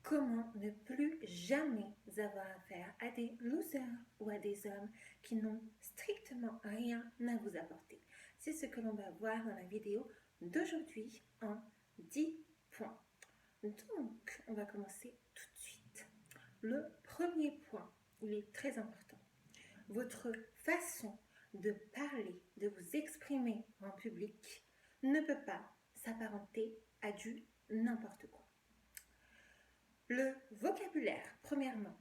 Comment ne plus jamais avoir affaire à des losers ou à des hommes qui n'ont strictement rien à vous apporter. C'est ce que l'on va voir dans la vidéo d'aujourd'hui en 10 points. Donc, on va commencer tout de suite. Le premier point, il est très important. Votre façon de parler, de vous exprimer en public ne peut pas s'apparenter à du n'importe quoi. Le vocabulaire, premièrement,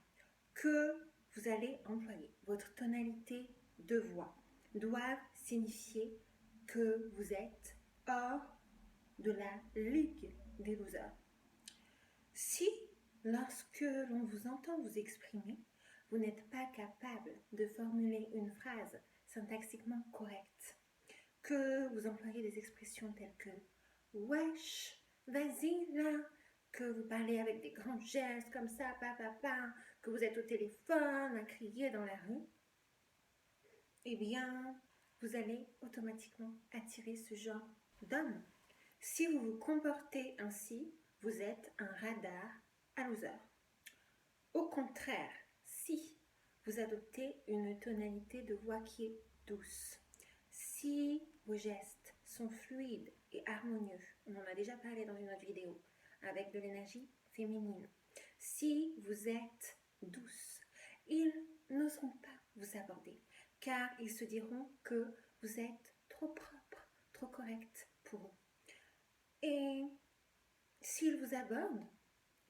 que vous allez employer, votre tonalité de voix, doivent signifier que vous êtes hors de la ligue des losers. Si, lorsque l'on vous entend vous exprimer, vous n'êtes pas capable de formuler une phrase syntaxiquement correcte, que vous employez des expressions telles que « wesh, vas-y là », que vous parlez avec des grands gestes comme ça, que vous êtes au téléphone, à crier dans la rue, eh bien, vous allez automatiquement attirer ce genre d'homme. Si vous vous comportez ainsi, vous êtes un radar à loser. Au contraire, si vous adoptez une tonalité de voix qui est douce, si vos gestes sont fluides et harmonieux, on en a déjà parlé dans une autre vidéo, avec de l'énergie féminine. Si vous êtes douce, ils n'oseront pas vous aborder, car ils se diront que vous êtes trop propre, trop correct pour eux. Et s'ils vous abordent,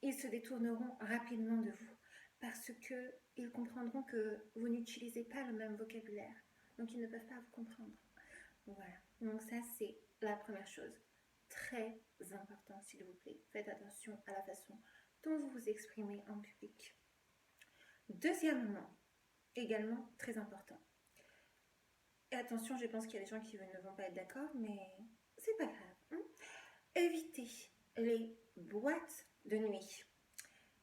ils se détourneront rapidement de vous, parce qu'ils comprendront que vous n'utilisez pas le même vocabulaire, donc ils ne peuvent pas vous comprendre. Voilà, donc ça c'est la première chose. Très important, s'il vous plaît. Faites attention à la façon dont vous vous exprimez en public. Deuxièmement, également très important. Et attention, je pense qu'il y a des gens qui ne vont pas être d'accord, mais c'est pas grave. Évitez les boîtes de nuit.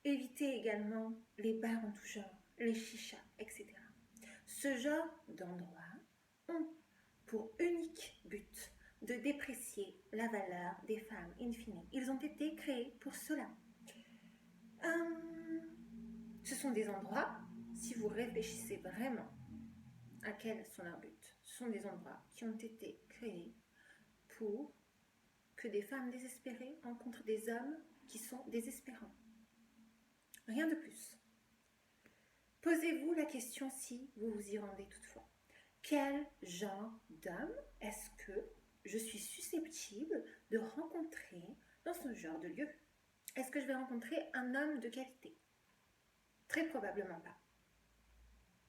Évitez également les bars en tout genre, les chichas, etc. Ce genre d'endroits ont pour unique but de déprécier la valeur des femmes in fine. Ils ont été créés pour cela. Ce sont des endroits, si vous réfléchissez vraiment à quels sont leurs buts, ce sont des endroits qui ont été créés pour que des femmes désespérées rencontrent des hommes qui sont désespérants. Rien de plus. Posez-vous la question si vous vous y rendez toutefois. Quel genre d'homme est-ce que je suis susceptible de rencontrer dans ce genre de lieu? Est-ce que je vais rencontrer un homme de qualité? Très probablement pas.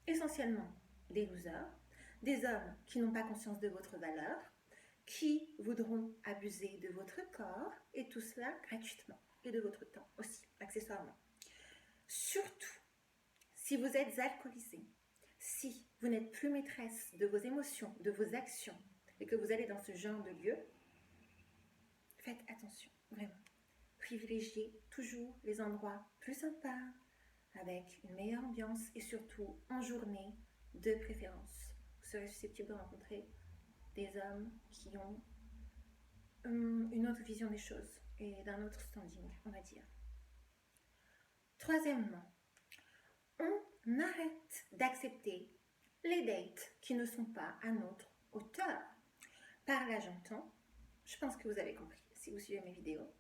Essentiellement des losers, des hommes qui n'ont pas conscience de votre valeur, qui voudront abuser de votre corps et tout cela gratuitement et de votre temps aussi, accessoirement. Surtout, si vous êtes alcoolisé, si vous n'êtes plus maîtresse de vos émotions, de vos actions et que vous allez dans ce genre de lieu, faites attention, vraiment. Privilégiez toujours les endroits plus sympas, avec une meilleure ambiance et surtout en journée de préférence. Vous serez susceptible de rencontrer des hommes qui ont une autre vision des choses et d'un autre standing, on va dire. Troisièmement, on arrête d'accepter les dates qui ne sont pas à notre hauteur. Par là, j'entends, je pense que vous avez compris si vous suivez mes vidéos,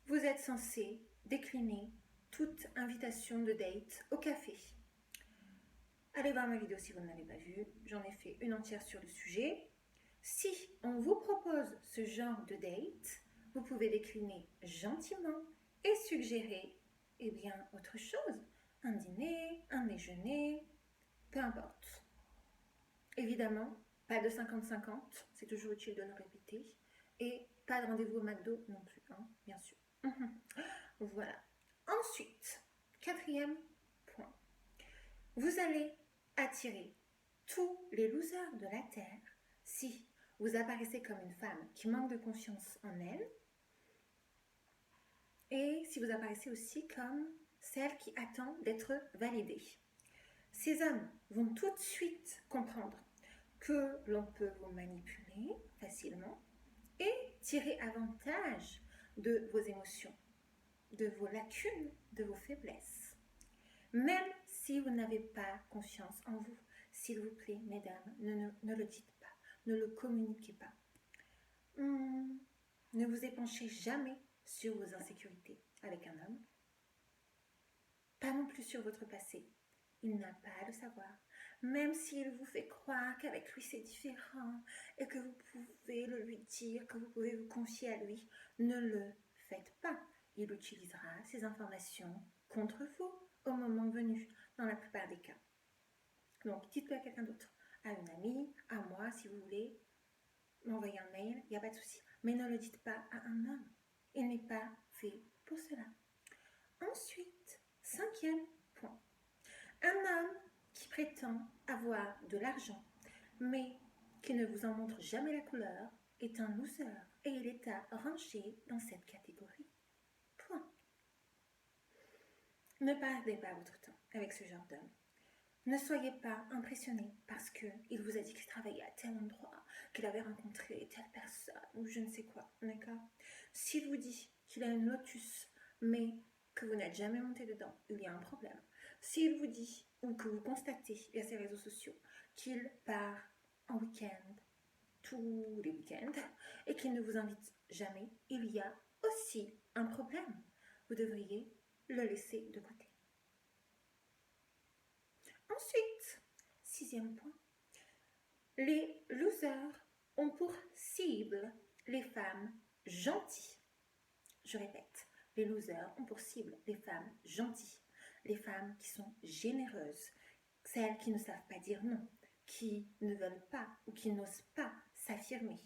vous êtes censé décliner toute invitation de date au café. Allez voir ma vidéo si vous ne l'avez pas vue, j'en ai fait une entière sur le sujet. Si on vous propose ce genre de date, vous pouvez décliner gentiment et suggérer autre chose. Un dîner, un déjeuner, peu importe. Évidemment, pas de 50-50, c'est toujours utile de le répéter. Et pas de rendez-vous au McDo non plus, bien sûr. Voilà. Ensuite, quatrième point. Vous allez attirer tous les losers de la Terre si vous apparaissez comme une femme qui manque de confiance en elle et si vous apparaissez aussi comme celle qui attend d'être validée. Ces hommes vont tout de suite comprendre que l'on peut vous manipuler facilement et tirer avantage de vos émotions. de vos lacunes, de vos faiblesses. Même si vous n'avez pas confiance en vous, s'il vous plaît, mesdames, ne le dites pas, ne le communiquez pas. Ne vous épanchez jamais sur vos insécurités avec un homme. Pas non plus sur votre passé. Il n'a pas à le savoir. Même s'il vous fait croire qu'avec lui c'est différent et que vous pouvez le lui dire, que vous pouvez vous confier à lui, ne le faites pas. Il utilisera ces informations contre vous au moment venu, dans la plupart des cas. Donc, dites-le à quelqu'un d'autre, à une amie, à moi, si vous voulez, m'envoyer un mail, il n'y a pas de souci. Mais ne le dites pas à un homme. Il n'est pas fait pour cela. Ensuite, 5e point. Un homme qui prétend avoir de l'argent, mais qui ne vous en montre jamais la couleur, est un loser et il est à ranger dans cette catégorie. Point. Ne perdez pas votre temps avec ce genre d'homme. Ne soyez pas impressionné parce qu'il vous a dit qu'il travaillait à tel endroit, qu'il avait rencontré telle personne ou je ne sais quoi, d'accord? S'il vous dit qu'il a une Lotus, mais que vous n'êtes jamais monté dedans, il y a un problème. S'il vous dit ou que vous constatez via ses réseaux sociaux qu'il part en week-end, tous les week-ends, et qu'il ne vous invite jamais, il y a aussi un problème. Vous devriez le laisser de côté. Ensuite, 6e point, les losers ont pour cible les femmes gentilles. Je répète, les losers ont pour cible les femmes gentilles, les femmes qui sont généreuses, celles qui ne savent pas dire non, qui ne veulent pas ou qui n'osent pas s'affirmer.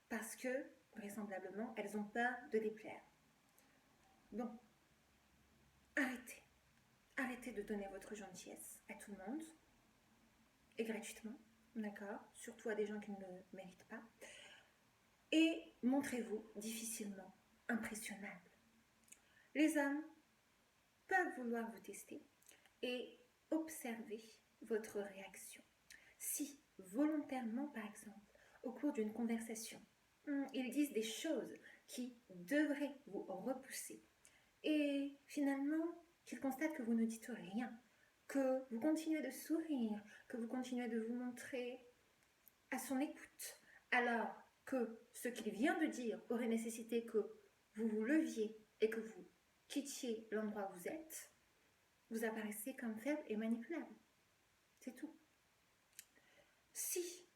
Parce que, vraisemblablement, elles ont peur de déplaire. Bon, arrêtez. Arrêtez de donner votre gentillesse à tout le monde, et gratuitement, d'accord? Surtout à des gens qui ne le méritent pas. Et montrez-vous difficilement impressionnable. Les hommes peuvent vouloir vous tester et observer votre réaction. Si, volontairement par exemple, au cours d'une conversation, ils disent des choses qui devraient vous repousser, et finalement, qu'ils constatent que vous ne dites rien, que vous continuez de sourire, que vous continuez de vous montrer à son écoute, alors que ce qu'il vient de dire aurait nécessité que vous vous leviez et que vous quittiez l'endroit où vous êtes, vous apparaissez comme faible et manipulable. C'est tout. Si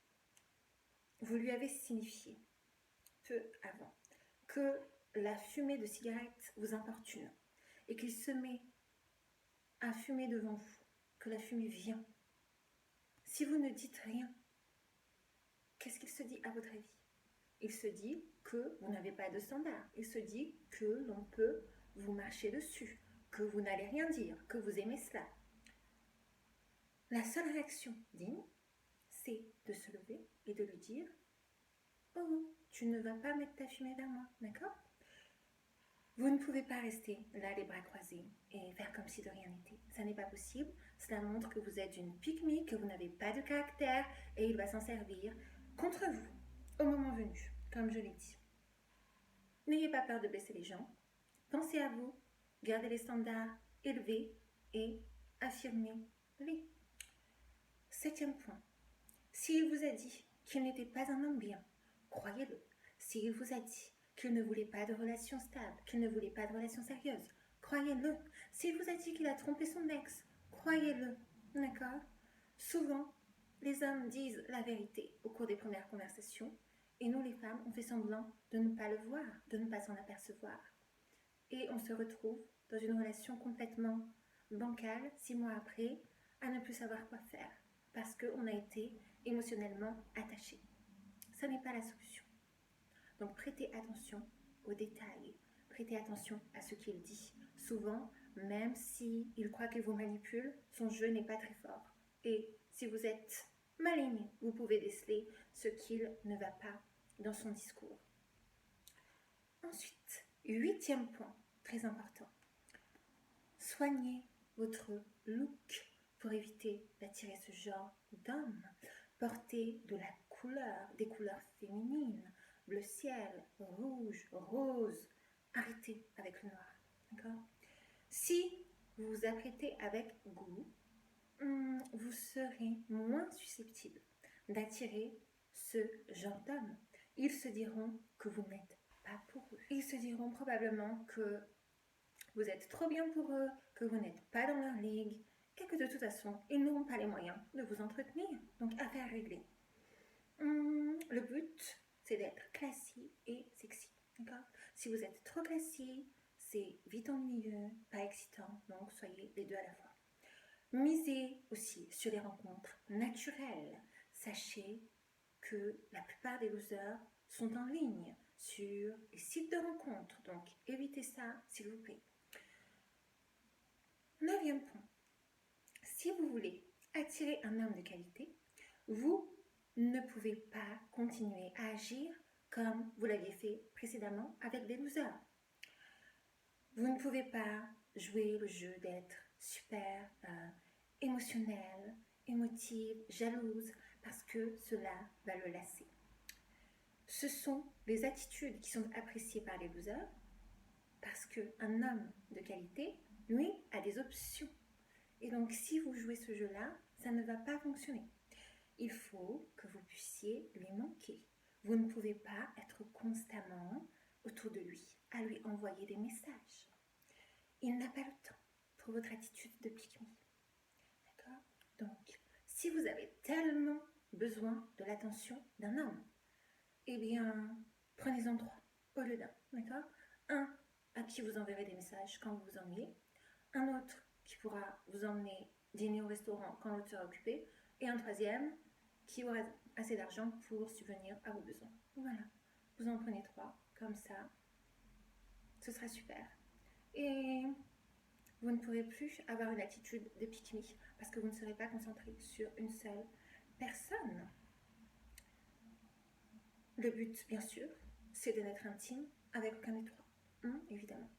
vous lui avez signifié peu avant que la fumée de cigarette vous importune et qu'il se met à fumer devant vous, que la fumée vient, si vous ne dites rien, qu'est-ce qu'il se dit à votre avis? Il se dit que vous n'avez pas de standard. Il se dit que l'on peut vous marcher dessus, que vous n'allez rien dire, que vous aimez cela. La seule réaction digne, c'est de se lever et de lui dire « Oh, tu ne vas pas mettre ta fumée vers moi, d'accord ?» Vous ne pouvez pas rester là les bras croisés et faire comme si de rien n'était. Ça n'est pas possible. Cela montre que vous êtes une pique-me, que vous n'avez pas de caractère et il va s'en servir contre vous au moment venu, comme je l'ai dit. N'ayez pas peur de blesser les gens. Pensez à vous, gardez les standards élevés et affirmez-les. 7e point. S'il vous a dit qu'il n'était pas un homme bien, croyez-le. S'il vous a dit qu'il ne voulait pas de relation stable, qu'il ne voulait pas de relation sérieuse, croyez-le. S'il vous a dit qu'il a trompé son ex, croyez-le. D'accord? Souvent, les hommes disent la vérité au cours des premières conversations et nous, les femmes, on fait semblant de ne pas le voir, de ne pas s'en apercevoir. Et on se retrouve dans une relation complètement bancale, 6 mois après, à ne plus savoir quoi faire parce qu'on a été émotionnellement attaché. Ça n'est pas la solution. Donc prêtez attention aux détails, prêtez attention à ce qu'il dit. Souvent, même s'il croit qu'il vous manipule, son jeu n'est pas très fort. Et si vous êtes maligne, vous pouvez déceler ce qu'il ne va pas dans son discours. Ensuite, 8e point, très important. Soignez votre look pour éviter d'attirer ce genre d'homme. Portez de la couleur, des couleurs féminines, bleu ciel, rouge, rose. Arrêtez avec le noir, d'accord? Si vous vous apprêtez avec goût, vous serez moins susceptible d'attirer ce genre d'homme. Ils se diront que vous n'êtes pas pour eux. Ils se diront probablement que vous êtes trop bien pour eux, que vous n'êtes pas dans leur ligue, et que de toute façon, ils n'auront pas les moyens de vous entretenir. Donc, affaire réglée. Le but, c'est d'être classique et sexy. D'accord? Si vous êtes trop classique, c'est vite ennuyeux, pas excitant. Donc, soyez les deux à la fois. Misez aussi sur les rencontres naturelles. Sachez que la plupart des losers sont en ligne sur les sites de rencontres. Donc, évitez ça, s'il vous plaît. 9e point. Si vous voulez attirer un homme de qualité, vous ne pouvez pas continuer à agir comme vous l'aviez fait précédemment avec des losers. Vous ne pouvez pas jouer le jeu d'être super émotionnelle, émotive, jalouse, parce que cela va le lasser. Ce sont des attitudes qui sont appréciées par les losers, parce qu'un homme de qualité, lui, a des options. Et donc, si vous jouez ce jeu-là, ça ne va pas fonctionner. Il faut que vous puissiez lui manquer. Vous ne pouvez pas être constamment autour de lui, à lui envoyer des messages. Il n'a pas le temps pour votre attitude de pique-me. D'accord? Donc, si vous avez tellement besoin de l'attention d'un homme, eh bien, prenez-en 3 au lieu d'un. D'accord? Un à qui vous enverrez des messages quand vous vous ennuyez. Un autre qui pourra vous emmener dîner au restaurant quand l'autre sera occupé. Et un 3e qui aura assez d'argent pour subvenir à vos besoins. Voilà, vous en prenez 3, comme ça, ce sera super. Et vous ne pourrez plus avoir une attitude de pique-me parce que vous ne serez pas concentré sur une seule personne. Le but, bien sûr, c'est de n'être intime avec aucun des 3, évidemment.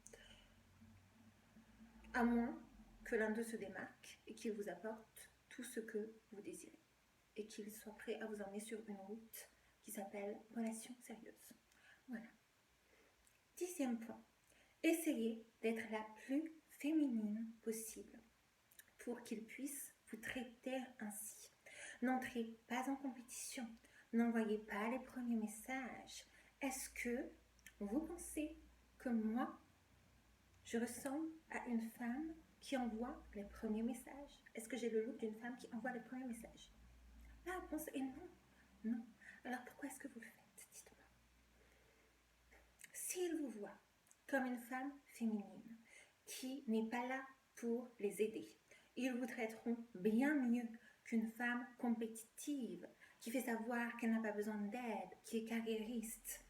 À moins que l'un d'eux se démarque et qu'il vous apporte tout ce que vous désirez et qu'il soit prêt à vous emmener sur une route qui s'appelle relation sérieuse. Voilà. 10e point. Essayez d'être la plus féminine possible pour qu'il puisse vous traiter ainsi. N'entrez pas en compétition. N'envoyez pas les premiers messages. Est-ce que vous pensez que moi, je ressemble à une femme qui envoie les premiers messages? Est-ce que j'ai le look d'une femme qui envoie les premiers messages? La réponse est non. Non. Alors pourquoi est-ce que vous le faites? Dites-moi. S'ils vous voient comme une femme féminine qui n'est pas là pour les aider, ils vous traiteront bien mieux qu'une femme compétitive qui fait savoir qu'elle n'a pas besoin d'aide, qui est carriériste.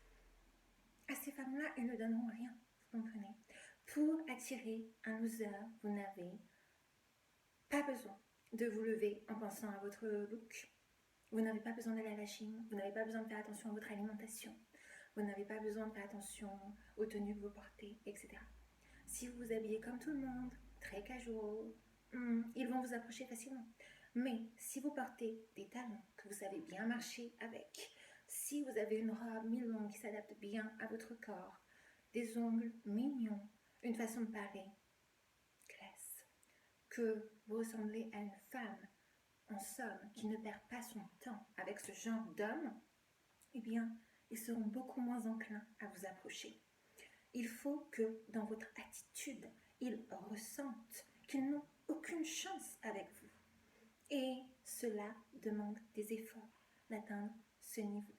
À ces femmes-là, ils ne donneront rien, vous comprenez? Pour attirer un loser, vous n'avez pas besoin de vous lever en pensant à votre look. Vous n'avez pas besoin d'aller à la gym, vous n'avez pas besoin de faire attention à votre alimentation, vous n'avez pas besoin de faire attention aux tenues que vous portez, etc. Si vous vous habillez comme tout le monde, très casual, ils vont vous approcher facilement. Mais si vous portez des talons que vous savez bien marcher avec, si vous avez une robe mi-longue qui s'adapte bien à votre corps, des ongles mignons, une façon de parler classe, que vous ressemblez à une femme, en somme, qui ne perd pas son temps avec ce genre d'homme, eh bien, ils seront beaucoup moins enclins à vous approcher. Il faut que dans votre attitude, ils ressentent qu'ils n'ont aucune chance avec vous. Et cela demande des efforts d'atteindre ce niveau.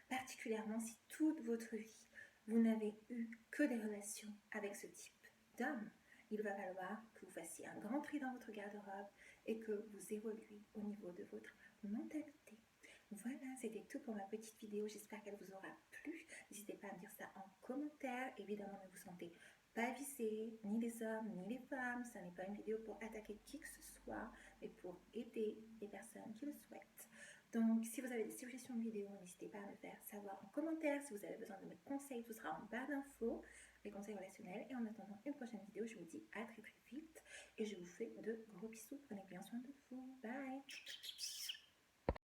Particulièrement si toute votre vie, vous n'avez eu que des relations avec ce type d'homme. Il va falloir que vous fassiez un grand tri dans votre garde-robe et que vous évoluiez au niveau de votre mentalité. Voilà, c'était tout pour ma petite vidéo. J'espère qu'elle vous aura plu. N'hésitez pas à me dire ça en commentaire. Évidemment, ne vous sentez pas visé, ni les hommes, ni les femmes. Ce n'est pas une vidéo pour attaquer qui que ce soit, mais pour aider les personnes qui le souhaitent. Donc, si vous avez des suggestions de vidéos, n'hésitez pas à me le faire savoir en commentaire. Si vous avez besoin de mes conseils, tout sera en barre d'infos, les conseils relationnels. Et en attendant une prochaine vidéo, je vous dis à très très vite. Et je vous fais de gros bisous. Prenez bien soin de vous. Bye!